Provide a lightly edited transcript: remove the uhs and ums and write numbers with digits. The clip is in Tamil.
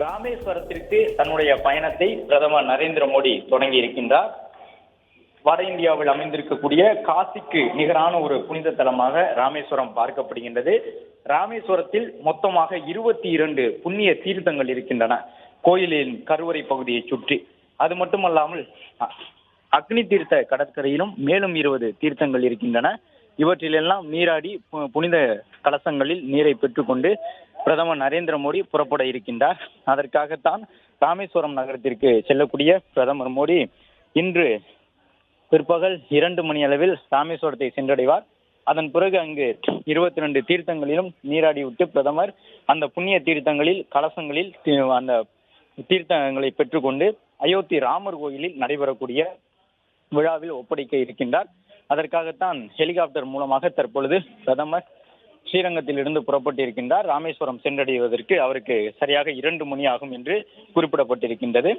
ராமேஸ்வரத்திற்கு தன்னுடைய பயணத்தை பிரதமர் நரேந்திர மோடி தொடங்கி இருக்கின்றார். வட இந்தியாவில் அமைந்திருக்கக்கூடிய காசிக்கு நிகரான ஒரு புனித தலமாக ராமேஸ்வரம் பார்க்கப்படுகின்றது. ராமேஸ்வரத்தில் மொத்தமாக 22 புண்ணிய தீர்த்தங்கள் இருக்கின்றன கோயிலின் கருவறை பகுதியை சுற்றி. அது மட்டுமல்லாமல் அக்னி தீர்த்த கடற்கரையிலும் மேலும் 20 தீர்த்தங்கள் இருக்கின்றன. இவற்றிலெல்லாம் நீராடி புனித கலசங்களில் நீரை பெற்றுக்கொண்டு பிரதமர் நரேந்திர மோடி புறப்பட இருக்கின்றார். அதற்காகத்தான் ராமேஸ்வரம் நகரத்திற்கு செல்லக்கூடிய பிரதமர் மோடி இன்று பிற்பகல் 2 மணி அளவில் ராமேஸ்வரத்தை சென்றடைவார். அதன் பிறகு அங்கு 22 தீர்த்தங்களிலும் நீராடி விட்டு பிரதமர் அந்த புண்ணிய தீர்த்தங்களில் கலசங்களில் அந்த தீர்த்தங்களை பெற்றுக்கொண்டு அயோத்தி ராமர் கோயிலில் நடைபெறக்கூடிய விழாவில் ஒப்படைக்க இருக்கின்றார். அதற்காகத்தான் ஹெலிகாப்டர் மூலமாக தற்பொழுது பிரதமர் ஸ்ரீரங்கத்தில் இருந்து புறப்பட்டிருக்கின்றார். ராமேஸ்வரம் சென்றடைவதற்கு அவருக்கு சரியாக 2 மணி ஆகும் என்று குறிப்பிடப்பட்டிருக்கின்றது.